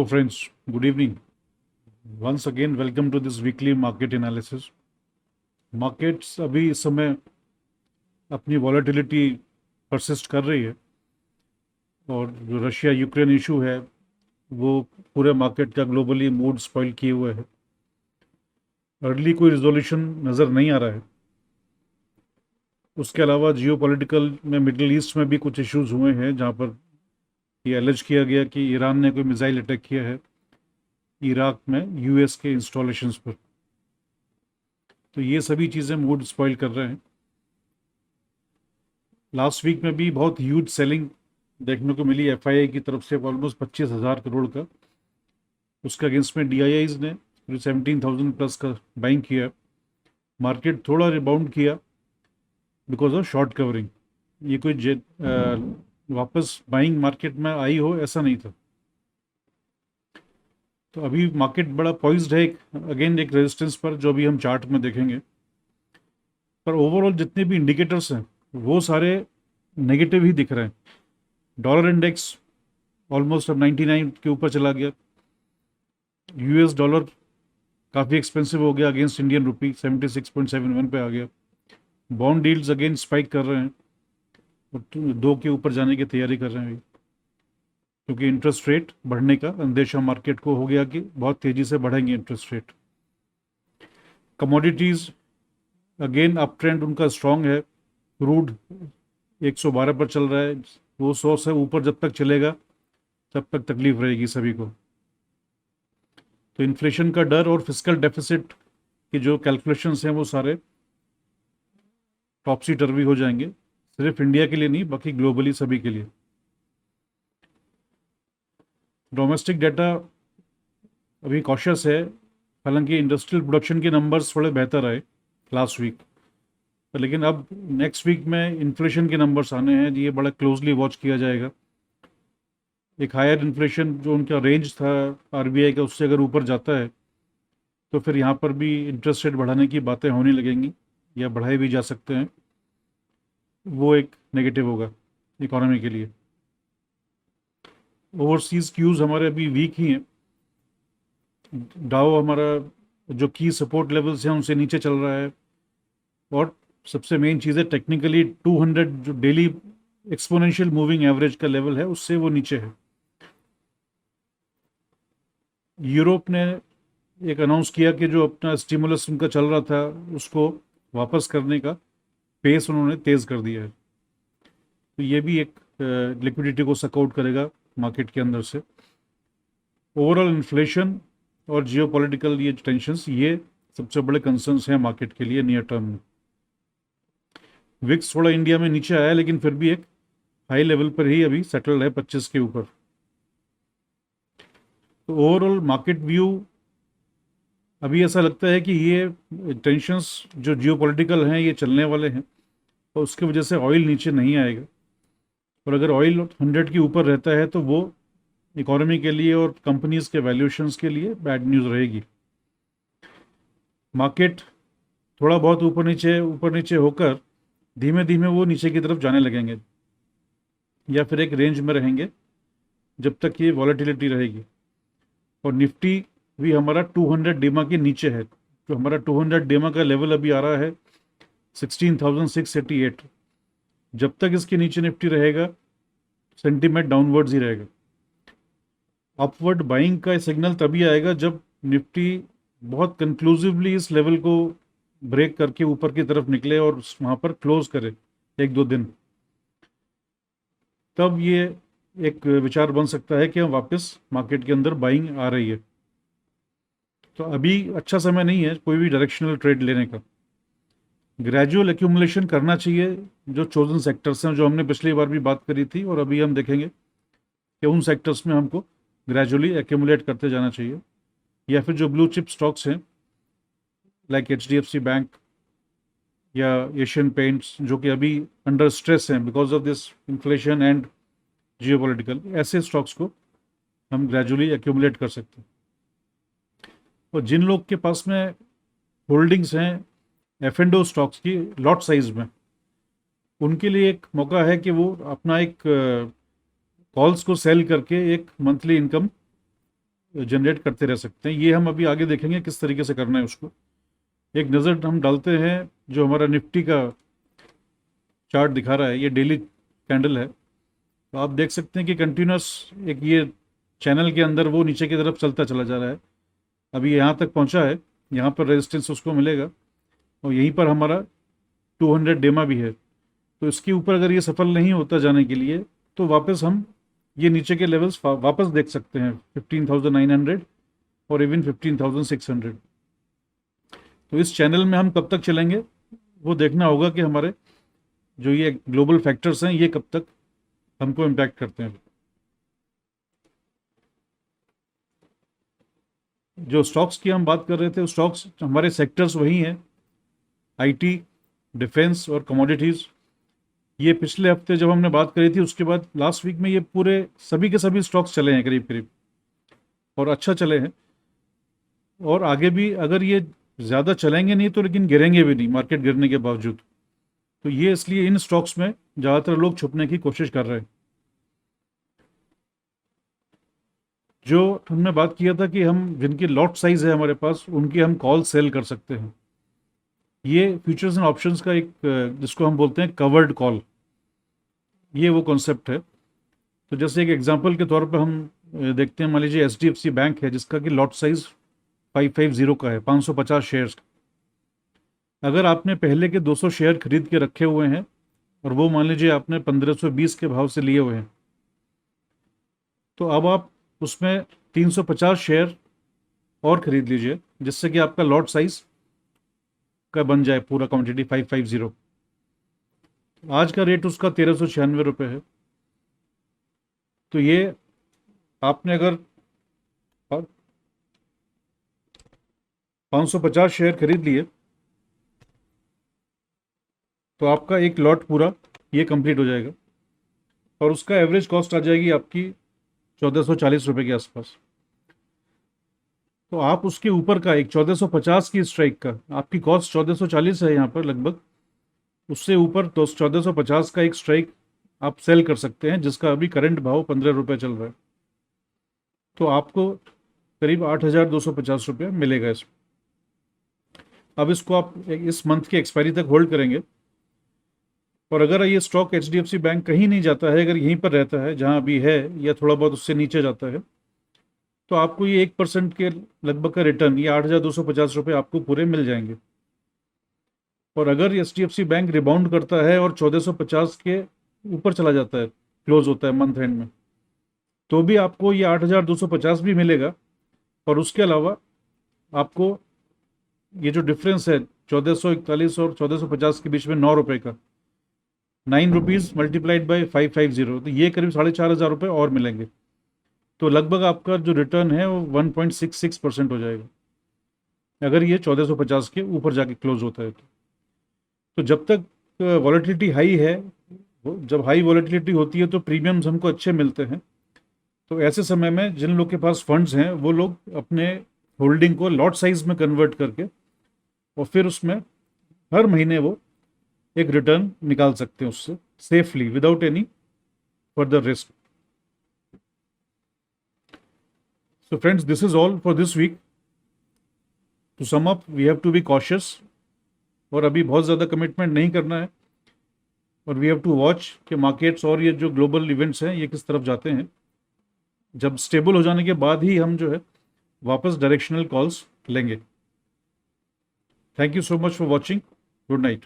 friends. Good evening. Once again, welcome to this weekly market analysis. Markets अभी इस समय अपनी वॉलेटिलिटी परसिस्ट कर रही है और जो रशिया यूक्रेन इशू है वो पूरे मार्केट का ग्लोबली मूड स्पॉइल किए हुए है। अर्ली कोई रिजोल्यूशन नज़र नहीं आ रहा है। उसके अलावा जियोपॉलिटिकल में मिडिल ईस्ट में भी कुछ इश्यूज हुए हैं जहाँ पर ये एलिज किया गया कि ईरान ने कोई मिसाइल अटैक किया है इराक में यूएस के इंस्टॉलेशंस पर। तो ये सभी चीज़ें मूड स्पॉइल कर रहे हैं। लास्ट वीक में भी बहुत ह्यूज सेलिंग देखने को मिली एफआईआई की तरफ से ऑलमोस्ट 25,000 करोड़ का। उसके अगेंस्ट में डीआईआईज ने 17,000 प्लस का बाइंग किया। मार्केट थोड़ा रिबाउंड किया बिकॉज ऑफ शॉर्ट कवरिंग। ये कोई वापस बाइंग मार्केट में आई हो ऐसा नहीं था। तो अभी मार्केट बड़ा पॉइज्ड है अगेन एक रेजिस्टेंस पर जो अभी हम चार्ट में देखेंगे। पर ओवरऑल जितने भी इंडिकेटर्स हैं वो सारे नेगेटिव ही दिख रहे हैं। डॉलर इंडेक्स ऑलमोस्ट अब 99 के ऊपर चला गया। यूएस डॉलर काफ़ी एक्सपेंसिव हो गया अगेंस्ट इंडियन रुपी 76.71 पे आ गया। बॉन्ड डील्स अगेन स्पाइक कर रहे हैं और 2 के ऊपर जाने की तैयारी कर रहे हैं अभी, क्योंकि इंटरेस्ट रेट बढ़ने का अंदेशा मार्केट को हो गया कि बहुत तेज़ी से बढ़ेंगे interest rate. Commodities again up trend उनका स्ट्रांग है। क्रूड 112 पर चल रहा है। वो 100 से ऊपर जब तक चलेगा तब तक तकलीफ रहेगी सभी को। तो इन्फ्लेशन का डर और फिस्कल डेफिसिट की जो कैलकुलेशंस हैं वो सारे टॉपसी टर्वी हो जाएंगे, सिर्फ इंडिया के लिए नहीं बाकी ग्लोबली सभी के लिए। डोमेस्टिक डाटा अभी कॉशियस है। हालांकि इंडस्ट्रियल प्रोडक्शन के नंबर्स थोड़े बेहतर आए लास्ट वीक, लेकिन अब नेक्स्ट वीक में इन्फ्लेशन के नंबर्स आने हैं। ये बड़ा क्लोजली वॉच किया जाएगा। एक हायर इन्फ्लेशन जो उनका रेंज था आरबीआई का उससे अगर ऊपर जाता है तो फिर यहाँ पर भी इंटरेस्ट रेट बढ़ाने की बातें होने लगेंगी या बढ़ाए भी जा सकते हैं। वो एक नेगेटिव होगा इकोनॉमी के लिए। ओवरसीज क्यूज हमारे अभी वीक ही हैं। डाउ हमारा जो की सपोर्ट लेवल्स हैं उनसे नीचे चल रहा है और सबसे मेन चीज़ है टेक्निकली 200 जो डेली एक्सपोनेंशियल मूविंग एवरेज का लेवल है उससे वो नीचे है। यूरोप ने एक अनाउंस किया कि जो अपना स्टिमुलस उनका चल रहा था उसको वापस करने का पेस उन्होंने तेज़ कर दिया है। तो ये भी एक लिक्विडिटी को सकआउट करेगा मार्केट के अंदर से। ओवरऑल इन्फ्लेशन और जियोपॉलिटिकल ये टेंशंस ये सबसे बड़े कंसर्न्स हैं मार्केट के लिए नियर टर्म में। विक्स थोड़ा इंडिया में नीचे आया लेकिन फिर भी एक हाई लेवल पर ही अभी सेटल्ड है 25 के ऊपर। तो ओवरऑल मार्केट व्यू अभी ऐसा लगता है कि ये टेंशंस जो जियोपॉलिटिकल हैं ये चलने वाले हैं और उसकी वजह से ऑयल नीचे नहीं आएगा। और अगर ऑयल 100 के ऊपर रहता है तो वो इकोनॉमी के लिए और कंपनीज के वैल्यूएशंस के लिए बैड न्यूज़ रहेगी। मार्केट थोड़ा बहुत ऊपर नीचे होकर धीमे धीमे वो नीचे की तरफ जाने लगेंगे या फिर एक रेंज में रहेंगे जब तक ये वॉलेटिलिटी रहेगी। और निफ्टी भी हमारा 200 डेमा के नीचे है। जो हमारा 200 डेमा का लेवल अभी आ रहा है 16,688। जब तक इसके नीचे निफ्टी रहेगा सेंटीमेंट डाउनवर्ड्स ही रहेगा। अपवर्ड बाइंग का सिग्नल तभी आएगा जब निफ्टी बहुत कंक्लूसिवली इस लेवल को ब्रेक करके ऊपर की तरफ निकले और वहाँ पर क्लोज करे 1-2 दिन। तब ये एक विचार बन सकता है कि हम वापस मार्केट के अंदर बाइंग आ रही है। तो अभी अच्छा समय नहीं है कोई भी डायरेक्शनल ट्रेड लेने का। ग्रेजुअल एक्यूमुलेशन करना चाहिए जो चोजन सेक्टर्स हैं, जो हमने पिछली बार भी बात करी थी और अभी हम देखेंगे कि उन सेक्टर्स में हमको ग्रेजुअली एक्यूमुलेट करते जाना चाहिए। या फिर जो ब्लू चिप स्टॉक्स हैं लाइक HDFC बैंक या एशियन पेंट्स जो कि अभी अंडर स्ट्रेस हैं because of this inflation and geopolitical, ऐसे स्टॉक्स को हम ग्रेजुअली एक्यूमुलेट कर सकते हैं। और जिन लोग के पास में होल्डिंग्स हैं F&O स्टॉक्स की लॉट साइज में, उनके लिए एक मौका है कि वो अपना एक कॉल्स को सेल करके एक मंथली इनकम जनरेट करते रह सकते हैं। ये हम अभी आगे देखेंगे किस तरीके से करना है उसको। एक नज़र हम डालते हैं जो हमारा निफ्टी का चार्ट दिखा रहा है, ये डेली कैंडल है। तो आप देख सकते हैं कि कंटिन्यूस एक ये चैनल के अंदर वो नीचे की तरफ चलता चला जा रहा है। अभी यहाँ तक पहुँचा है, यहाँ पर रेजिस्टेंस उसको मिलेगा और यहीं पर हमारा 200 डेमा भी है। तो इसके ऊपर अगर ये सफल नहीं होता जाने के लिए तो वापस हम ये नीचे के लेवल्स वापस देख सकते हैं, 15,900 और इवन 15,600। तो इस चैनल में हम कब तक चलेंगे वो देखना होगा कि हमारे जो ये ग्लोबल फैक्टर्स हैं ये कब तक हमको इम्पैक्ट करते हैं। जो स्टॉक्स की हम बात कर रहे थे, स्टॉक्स हमारे सेक्टर्स वही हैं, आईटी, डिफेंस और कमोडिटीज़। ये पिछले हफ्ते जब हमने बात करी थी उसके बाद लास्ट वीक में ये पूरे सभी के सभी स्टॉक्स चले हैं करीब करीब, और अच्छा चले हैं। और आगे भी अगर ये ज़्यादा चलेंगे नहीं तो लेकिन गिरेंगे भी नहीं मार्केट गिरने के बावजूद। तो ये इसलिए इन स्टॉक्स में ज़्यादातर लोग छुपने की कोशिश कर रहे हैं। जो हमने बात किया था कि हम जिनकी लॉट साइज है हमारे पास उनकी हम कॉल सेल कर सकते हैं। ये फ्यूचर्स एंड ऑप्शंस का एक जिसको हम बोलते हैं कवर्ड कॉल, ये वो कॉन्सेप्ट है। तो जैसे एक एग्जांपल के तौर पर हम देखते हैं, मान लीजिए HDFC बैंक है जिसका कि लॉट साइज 550 का है, 550 शेयर्स। अगर आपने पहले के 200 शेयर खरीद के रखे हुए हैं और वो मान लीजिए आपने 1520 के भाव से लिए हुए हैं, तो अब आप उसमें 350 शेयर और खरीद लीजिए जिससे कि आपका लॉट साइज का बन जाए पूरा क्वांटिटी 550। आज का रेट उसका 1396 रुपये है। तो ये आपने अगर 550 शेयर खरीद लिए तो आपका एक लॉट पूरा ये कंप्लीट हो जाएगा और उसका एवरेज कॉस्ट आ जाएगी आपकी 1440 रुपये के आसपास। तो आप उसके ऊपर का एक 1450 की स्ट्राइक का, आपकी कॉस्ट 1440 है यहाँ पर लगभग, उससे ऊपर तो 1450 का एक स्ट्राइक आप सेल कर सकते हैं जिसका अभी करंट भाव 15 रुपये चल रहा है। तो आपको करीब 8,250 रुपये मिलेगा इसमें। अब इसको आप इस मंथ की एक्सपायरी तक होल्ड करेंगे और अगर ये स्टॉक HDFC बैंक कहीं नहीं जाता है, अगर यहीं पर रहता है जहां अभी है या थोड़ा बहुत उससे नीचे जाता है, तो आपको ये 1% के लगभग का रिटर्न, ये 8,250 रुपये आपको पूरे मिल जाएंगे। और अगर HDFC बैंक रिबाउंड करता है और 1450 के ऊपर चला जाता है, क्लोज होता है मंथ एंड में, तो भी आपको ये 8,250 भी मिलेगा। और उसके अलावा आपको ये जो डिफरेंस है 1441 और 1450 के बीच में 9 रुपये का, 9 रुपीज़ मल्टीप्लाइड बाई 550, तो ये करीब 4,500 रुपये और मिलेंगे। तो लगभग आपका जो रिटर्न है वो 1.66% हो जाएगा अगर ये 1450 के ऊपर जाके क्लोज होता है। तो जब तक वॉलेटिलिटी हाई है, जब हाई वॉलेटिलिटी होती है तो प्रीमियम्स हमको अच्छे मिलते हैं। तो ऐसे समय में जिन लोग के पास फंड्स हैं वो लोग अपने होल्डिंग को लॉट साइज में कन्वर्ट करके और फिर उसमें हर महीने वो एक रिटर्न निकाल सकते हैं उससे safely without any further risk. So friends, this is all for this week. To sum up, we have to be cautious और अभी बहुत ज़्यादा कमिटमेंट नहीं करना है और वी हैव टू वॉच कि मार्केट्स और ये जो ग्लोबल इवेंट्स हैं ये किस तरफ जाते हैं। जब स्टेबल हो जाने के बाद ही हम जो है वापस डायरेक्शनल कॉल्स लेंगे। Thank you so much for watching. Good night.